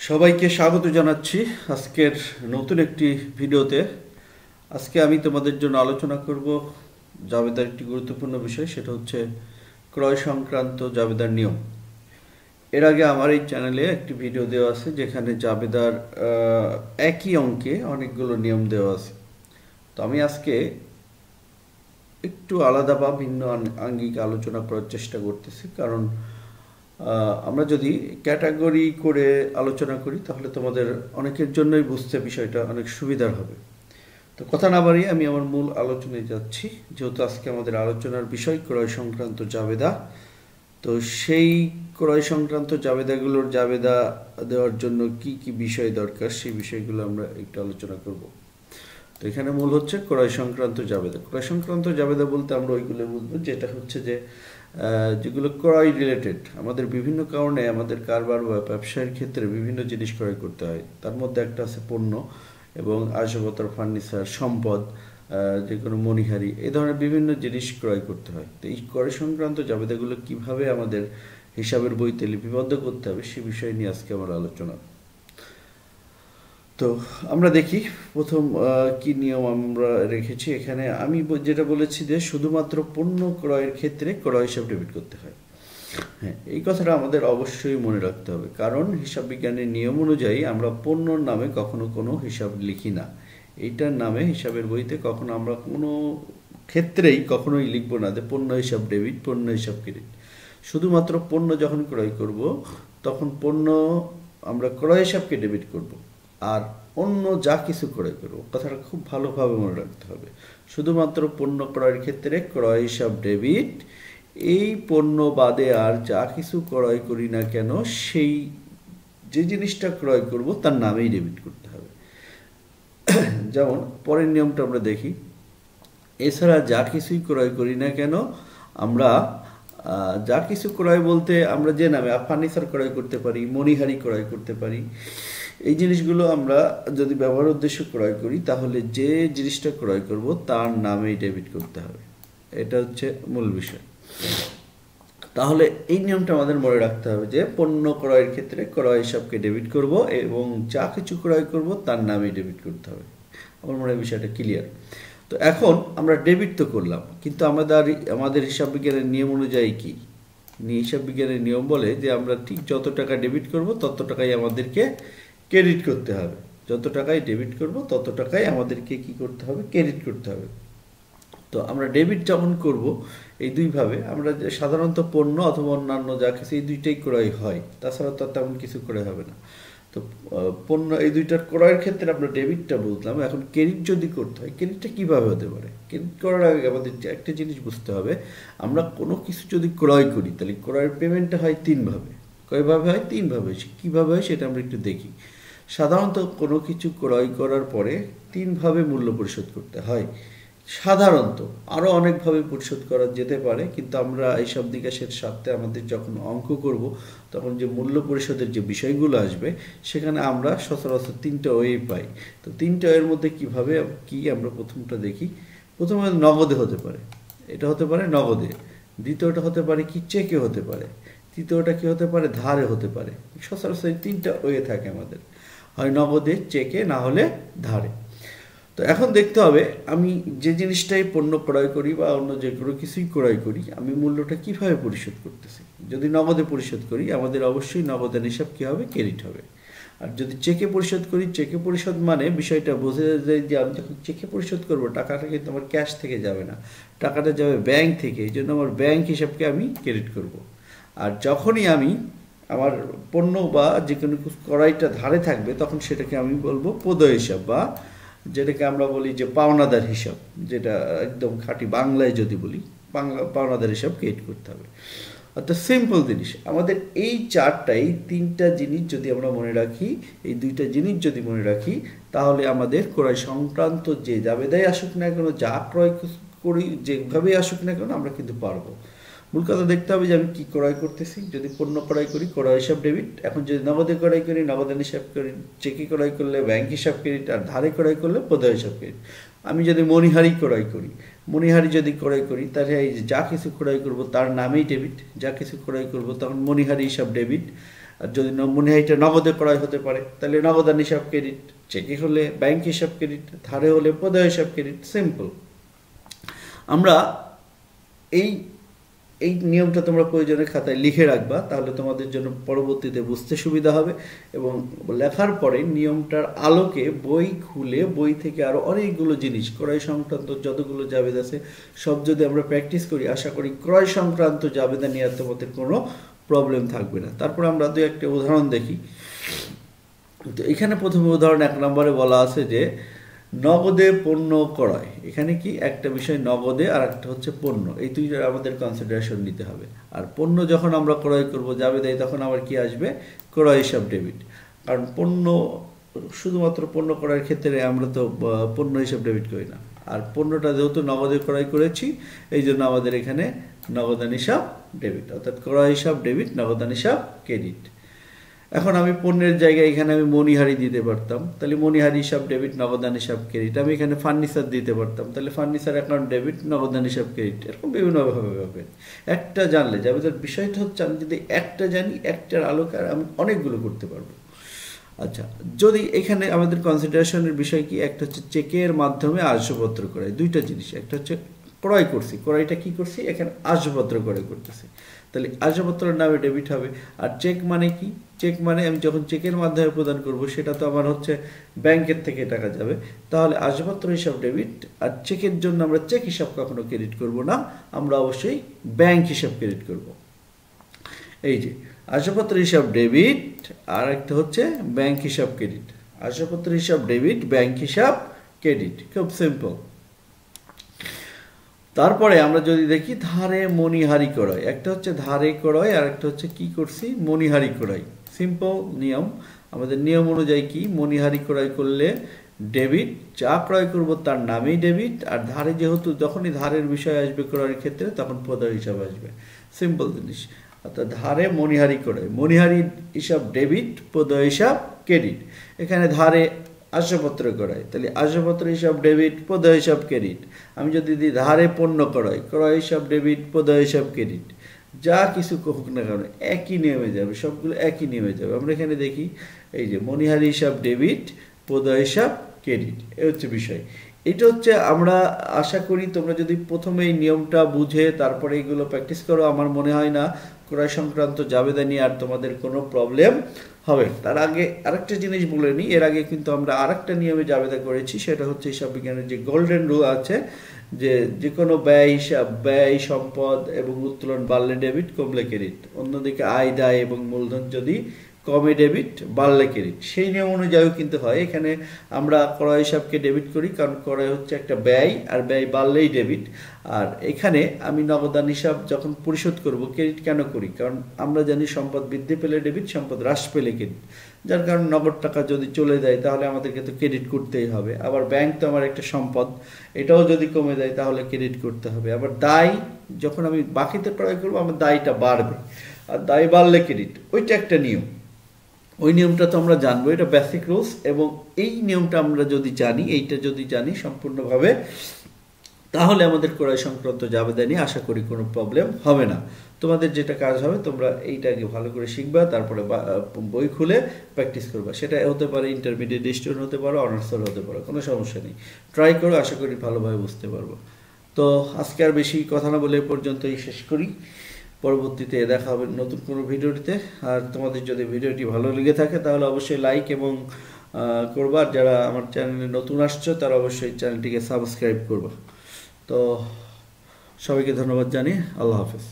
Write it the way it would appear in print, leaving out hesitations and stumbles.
সবাইকে স্বাগত জানাচ্ছি আজকের নতুন একটি ভিডিওতে। আজকে আমি তোমাদের জন্য আলোচনা করব জাবেদার একটি গুরুত্বপূর্ণ বিষয়, সেটা হচ্ছে ক্রয় সংক্রান্ত জাবেদার নিয়ম। এর আগে আমার এই চ্যানেলে একটি ভিডিও দেওয়া আছে যেখানে জাবেদার একই অঙ্কে অনেকগুলো নিয়ম দেওয়া আছে। তো আমি আজকে একটু আলাদা বা ভিন্ন আঙ্গিকে আলোচনা করার চেষ্টা করতেছি, কারণ আমরা যদি ক্যাটাগরি করে আলোচনা করি তাহলে তোমাদের অনেকের জন্যই বুঝতে বিষয়টা অনেক সুবিধার হবে। তো কথা না বাড়িয়ে আমি আমার মূল আলোচনায় যাচ্ছি, যেহেতু আজকে আমাদের আলোচনার বিষয় ক্রয় সংক্রান্ত জাবেদা। তো সেই ক্রয় সংক্রান্ত জাবেদাগুলোর জাবেদা দেওয়ার জন্য কি কি বিষয় দরকার সেই বিষয়গুলো আমরা একটু আলোচনা করব। তো এখানে মূল হচ্ছে ক্রয় সংক্রান্ত জাবেদা। ক্রয় সংক্রান্ত জাবেদা বলতে আমরা ওইগুলো বুঝবো যেটা হচ্ছে যেগুলো ক্রয় রিলেটেড, আমাদের বিভিন্ন কারণে আমাদের কারবার বা ব্যবসায়ের ক্ষেত্রে বিভিন্ন জিনিস ক্রয় করতে হয়। তার মধ্যে একটা আছে পণ্য এবং আসবাবপত্র, ফার্নিচার, সম্পদ, যে কোনো মণিহারি, এই ধরনের বিভিন্ন জিনিস ক্রয় করতে হয়। তো এই ক্রয় সংক্রান্ত জাবেদাগুলো কিভাবে আমাদের হিসাবের বইতে লিপিবদ্ধ করতে হবে সে বিষয় নিয়ে আজকে আমার আলোচনা। তো আমরা দেখি প্রথম কি নিয়ম আমরা রেখেছি এখানে। আমি যেটা বলেছি যে শুধুমাত্র পণ্য ক্রয়ের ক্ষেত্রে ক্রয় হিসাব ডেবিট করতে হয়। হ্যাঁ, এই কথাটা আমাদের অবশ্যই মনে রাখতে হবে, কারণ হিসাব বিজ্ঞানের নিয়ম অনুযায়ী আমরা পণ্যর নামে কখনো কোনো হিসাব লিখি না। এইটার নামে হিসাবের বইতে কখনো আমরা কোনো ক্ষেত্রেই কখনোই লিখবো না যে পণ্য হিসাব ডেবিট, পণ্য হিসাব ক্রেডিট। শুধুমাত্র পণ্য যখন ক্রয় করব তখন পণ্য আমরা ক্রয় হিসাবকে ডেবিট করব, আর অন্য যা কিছু ক্রয় করব, কথাটা খুব ভালোভাবে মনে রাখতে হবে। শুধুমাত্র পণ্য ক্রয়ের ক্ষেত্রে ক্রয় হিসাব ডেবিট, এই পণ্য বাদে আর যা কিছু ক্রয় করি না কেন সেই যে জিনিসটা ক্রয় করব তার নামেই ডেবিট করতে হবে। যেমন পরের নিয়মটা আমরা দেখি, এছাড়া যা কিছুই ক্রয় করি না কেন আমরা যা কিছু ক্রয় বলতে আমরা যে নামে ফার্নিচার ক্রয় করতে পারি, মণিহারি ক্রয় করতে পারি, এই জিনিসগুলো আমরা যদি ব্যবহার উদ্দেশ্য ক্রয় করি তাহলে যে জিনিসটা ক্রয় করব তার নামেই ডেবিট করতে হবে। এটা হচ্ছে মূল বিষয়। তাহলে এই নিয়মটা আমাদের মনে রাখতে হবে যে পণ্য ক্রয়ের ক্ষেত্রে ক্রয় হিসাবকে ডেবিট করব এবং যা কিছু ক্রয় করব তার নামেই ডেবিট করতে হবে। আমার মনে হয় বিষয়টা ক্লিয়ার। তো এখন আমরা ডেবিট তো করলাম, কিন্তু আমাদের হিসাব বিজ্ঞানের নিয়ম অনুযায়ী কি? হিসাব বিজ্ঞানের নিয়ম বলে যে আমরা ঠিক যত টাকা ডেবিট করব তত টাকাই আমাদেরকে ক্রেডিট করতে হবে। যত টাকাই ডেবিট করব তত টাকাই আমাদেরকে কি করতে হবে? ক্রেডিট করতে হবে। তো আমরা ডেবিট যখন করব এই দুইভাবে, আমরা সাধারণত পণ্য অথবা অন্যান্য যা কিছু এই দুইটাই ক্রয় হয়, তাছাড়া তো তেমন কিছু ক্রয় হবে না। তো পণ্য এই দুইটার ক্রয়ের ক্ষেত্রে আমরা ডেবিটটা বুঝলাম। এখন ক্রেডিট যদি করতে হয়, ক্রেডিটটা কীভাবে হতে পারে? ক্রেডিট করার আগে আমাদের একটা জিনিস বুঝতে হবে, আমরা কোনো কিছু যদি ক্রয় করি তাহলে ক্রয়ের পেমেন্টটা হয় তিনভাবে। কয়ভাবে হয়? তিনভাবে। কীভাবে হয় সেটা আমরা একটু দেখি। সাধারণত কোনো কিছু ক্রয় করার পরে তিনভাবে মূল্য পরিশোধ করতে হয়। সাধারণত আরও অনেকভাবে পরিশোধ করা যেতে পারে, কিন্তু আমরা এইসব নিকাশের সাথে আমাদের যখন অঙ্ক করব তখন যে মূল্য পরিশোধের যে বিষয়গুলো আসবে সেখানে আমরা সচরাচর তিনটা ওয়ে পাই। তো তিনটা ওয়ের মধ্যে কীভাবে কি আমরা প্রথমটা দেখি। প্রথমে নগদে হতে পারে, এটা হতে পারে নগদে। দ্বিতীয়টা হতে পারে কি? চেকে হতে পারে। তৃতীয়টা কি হতে পারে? ধারে হতে পারে। সচরাচর তিনটা ওয়ে থাকে আমাদের, হয় নগদে, চেকে, না হলে ধারে। তো এখন দেখতে হবে আমি যে জিনিসটাই পণ্য ক্রয় করি বা অন্য যে কোনো কিছুই ক্রয় করি আমি মূল্যটা কিভাবে পরিশোধ করতেছি। যদি নগদে পরিশোধ করি আমাদের অবশ্যই নগদান হিসাব কী হবে? ক্রেডিট হবে। আর যদি চেকে পরিশোধ করি, চেকে পরিশোধ মানে বিষয়টা বোঝা যায় যে আমি যখন চেকে পরিশোধ করবো টাকাটা কিন্তু আমার ক্যাশ থেকে যাবে না, টাকাটা যাবে ব্যাংক থেকে, এই জন্য আমার ব্যাংক হিসাবকে আমি ক্রেডিট করব। আর যখনই আমি আমার পণ্য বা যে কোনো ক্রয়টা ধারে থাকবে তখন সেটাকে আমি বলবো প্রদেয় হিসাব, বা যেটাকে আমরা বলি যে পাওনাদার হিসাব, যেটা একদম খাঁটি বাংলায় যদি বলি পাওনাদার হিসাব ক্রিয়েট করতে হবে। অর্থাৎ সিম্পল জিনিস আমাদের এই চারটাই, তিনটা জিনিস যদি আমরা মনে রাখি, এই দুইটা জিনিস যদি মনে রাখি তাহলে আমাদের ক্রয় সংক্রান্ত যে জাবেদাই আসুক না কেন, যা ক্রয় করি যেভাবেই আসুক না কেন আমরা কিন্তু পারবো। মূল কথা দেখতে হবে যে আমি কী ক্রয় করতেছি। যদি পণ্য ক্রয় করি ক্রয় হিসাব ডেবিট, এখন যদি নগদে ক্রয় করি নগদান হিসাব ক্রেডিট, চেকে ক্রয় করলে ব্যাংক হিসাব ক্রেডিট, আর ধারে ক্রয় করলে প্রদেয় হিসাব ক্রেডিট। আমি যদি মণিহারি ক্রয় করি, মণিহারি যদি ক্রয় করি তাহলে এই যা কিছু ক্রয় করব তার নামেই ডেবিট, যা কিছু ক্রয় করব তখন মণিহারি হিসাব ডেবিট, আর যদি মনিহারিটা নগদে ক্রয় হতে পারে তাহলে নগদান হিসাব ক্রেডিট, চেকে হলে ব্যাংক হিসাব ক্রেডিট, ধারে হলে প্রদেয় হিসাব ক্রেডিট। সিম্পল। আমরা এই এই নিয়মটা তোমরা প্রয়োজনে খাতায় লিখে রাখবা, তাহলে তোমাদের জন্য পরবর্তীতে বুঝতে সুবিধা হবে। এবং লেখার পরে নিয়মটার আলোকে বই খুলে বই থেকে আরও অনেকগুলো জিনিস ক্রয় সংক্রান্ত যতগুলো জাবেদা আছে সব যদি আমরা প্র্যাকটিস করি, আশা করি ক্রয় সংক্রান্ত জাবেদা নিয়ে আর তোমাদের কোনো প্রবলেম থাকবে না। তারপর আমরা দু একটা উদাহরণ দেখি। তো এখানে প্রথমে উদাহরণ 1 নম্বরে বলা আছে যে নগদে পণ্য ক্রয়। এখানে কি একটা বিষয় নগদে আর একটা হচ্ছে পণ্য, এই দুইটা আমাদের কনসিডারেশন নিতে হবে। আর পণ্য যখন আমরা ক্রয় করব জাবেদায় তখন আবার কি আসবে, ক্রয় হিসাব ডেবিট। কারণ পণ্য শুধুমাত্র পণ্য ক্রয়ের ক্ষেত্রে আমরা তো পণ্য হিসাব ডেবিট করি না, আর পণ্যটা যেহেতু নগদে ক্রয় করেছি এই জন্য আমাদের এখানে নগদান হিসাব ডেবিট, অর্থাৎ ক্রয় হিসাব ডেবিট, নগদান হিসাব ক্রেডিট। এখন আমি পণ্যের জায়গায় এখানে আমি মনিহারি দিতে পারতাম, তাহলে মনিহারি হিসাব ডেবিট, নগদান হিসাব ক্রেডিট। আমি এখানে ফার্নিচার দিতে পারতাম, তাহলে ফার্নিচার অ্যাকাউন্ট ডেবিট, নগদান হিসাব ক্রেডিট। এরকম বিভিন্নভাবে হবে। একটা জানলে যাবে, তার বিষয়টা হচ্ছে আমি যদি একটা জানি একটার আলোকে আমি অনেকগুলো করতে পারবো। আচ্ছা, যদি এখানে আমাদের কনসিডারেশনের বিষয় কি, একটা হচ্ছে চেকের মাধ্যমে আসবাবপত্র ক্রয়, দুইটা জিনিস। একটা হচ্ছে ক্রয় করছি, ক্রয়টা কি করছি, এখানে আসবাবপত্র ক্রয় করতেছি, তাহলে আসবাবপত্রের নামে ডেবিট হবে। আর চেক মানে কি, চেক মানে আমি যখন চেকের মাধ্যমে প্রদান করব সেটা তো আমার হচ্ছে ব্যাংকের থেকে টাকা যাবে, তাহলে আসবাবপত্র হিসাব ডেবিট। আর চেকের জন্য আমরা চেক হিসাব কখনো ক্রেডিট করব না, আমরা অবশ্যই ব্যাংক হিসাব ক্রেডিট করব। এই যে আসবাবপত্র হিসাব ডেবিট আর একটা হচ্ছে ব্যাংক হিসাব ক্রেডিট। আসবাবপত্র হিসাব ডেবিট, ব্যাংক হিসাব ক্রেডিট, খুব সিম্পল। তারপরে আমরা যদি দেখি ধারে মনিহারি ক্রয়, একটা হচ্ছে ধারে ক্রয় আর একটা হচ্ছে কি করছি, মনিহারি ক্রয়। সিম্পল নিয়ম, আমাদের নিয়ম অনুযায়ী কি, মনিহারি ক্রয় করলে ডেবিট, যা ক্রয় করব তার নামেই ডেবিট। আর ধারে যেহেতু যখনই ধারের বিষয় আসবে ক্রয়ের ক্ষেত্রে তখন প্রদেয় হিসাব আসবে। সিম্পল জিনিস। অর্থাৎ ধারে মনিহারি ক্রয়, মনিহারি হিসাব ডেবিট, প্রদেয় হিসাব ক্রেডিট। এখানে ধারে আসবাবপত্র ক্রয়, তাহলে আসবাবপত্র হিসাব ডেবিট, প্রদেয় হিসাব ক্রেডিট। আমি যদি দিই ধারে পণ্য ক্রয়, ক্রয় হিসাব ডেবিট, প্রদেয় হিসাব ক্রেডিট। যা কিছু হোক না কারণ একই নিয়মে যাবে, সবগুলো একই নিয়মে যাবে। আমরা এখানে দেখি এই যে মনিহারি হিসাব ডেবিট, প্রদেয় হিসাব ক্রেডিট, এ হচ্ছে বিষয়। এটা হচ্ছে আমরা আশা করি তোমরা যদি প্রথমে এই নিয়মটা বুঝে তারপরে এগুলো প্র্যাকটিস করো, আমার মনে হয় না ক্রয় সংক্রান্ত জাবেদা নিয়ে আর তোমাদের কোনো প্রবলেম হবে। তার আগে আরেকটা জিনিস বলে নিই, এর আগে কিন্তু আমরা আরেকটা নিয়মে জাবেদা করেছি, সেটা হচ্ছে হিসাব বিজ্ঞানের যে গোল্ডেন রুল আছে, যে কোনো ব্যয় হিসাব, ব্যয়, সম্পদ এবং উত্তোলন বাড়লে ডেবিট, কমলে ক্রেডিট। অন্যদিকে আয়, দায় এবং মূলধন যদি কমে ডেবিট, বাড়লে ক্রেডিট, সেই নিয়ম অনুযায়ী কিন্তু হয়। এখানে আমরা ক্রয় হিসাবকে ডেবিট করি কারণ ক্রয় হচ্ছে একটা ব্যয়, আর ব্যয় বাড়লেই ডেবিট। আর এখানে আমি নগদান হিসাব যখন পরিশোধ করব ক্রেডিট কেন করি, কারণ আমরা জানি সম্পদ বৃদ্ধি পেলে ডেবিট, সম্পদ হ্রাস পেলে ক্রেডিট। যার কারণে নগদ টাকা যদি চলে যায় তাহলে আমাদেরকে তো ক্রেডিট করতেই হবে। আবার ব্যাংক তো আমার একটা সম্পদ, এটাও যদি কমে যায় তাহলে ক্রেডিট করতে হবে। আবার দায়, যখন আমি বাকিতে ক্রয় করবো আমার দায়টা বাড়বে, আর দায় বাড়লে ক্রেডিট, ওইটা একটা নিয়ম। ওই নিয়মটা তো আমরা জানবো, এটা বেসিক রুলস। এবং এই নিয়মটা আমরা যদি জানি, এইটা যদি জানি সম্পূর্ণভাবে, তাহলে আমাদের ক্রয় সংক্রান্ত জাবেদা নিয়ে আশা করি কোনো প্রবলেম হবে না। তোমাদের যেটা কাজ হবে, তোমরা এইটাকে ভালো করে শিখবা, তারপরে বই খুলে প্র্যাকটিস করবা। সেটা হতে পারে ইন্টারমিডিয়েট স্টুডেন্ট হতে পারো, অনার্সের হতে পারো, কোনো সমস্যা নেই। ট্রাই করো, আশা করি ভালোভাবে বুঝতে পারবো। তো আজকে আর বেশি কথা না বলে এ পর্যন্তই শেষ করি। পরবর্তীতে দেখা হবে নতুন কোনো ভিডিওটিতে। আর তোমাদের যদি ভিডিওটি ভালো লেগে থাকে তাহলে অবশ্যই লাইক এবং করবা। আর যারা আমার চ্যানেলে নতুন আসছো তারা অবশ্যই চ্যানেলটিকে সাবস্ক্রাইব করবা। তো সবাইকে ধন্যবাদ জানিয়ে আল্লাহ হাফেজ।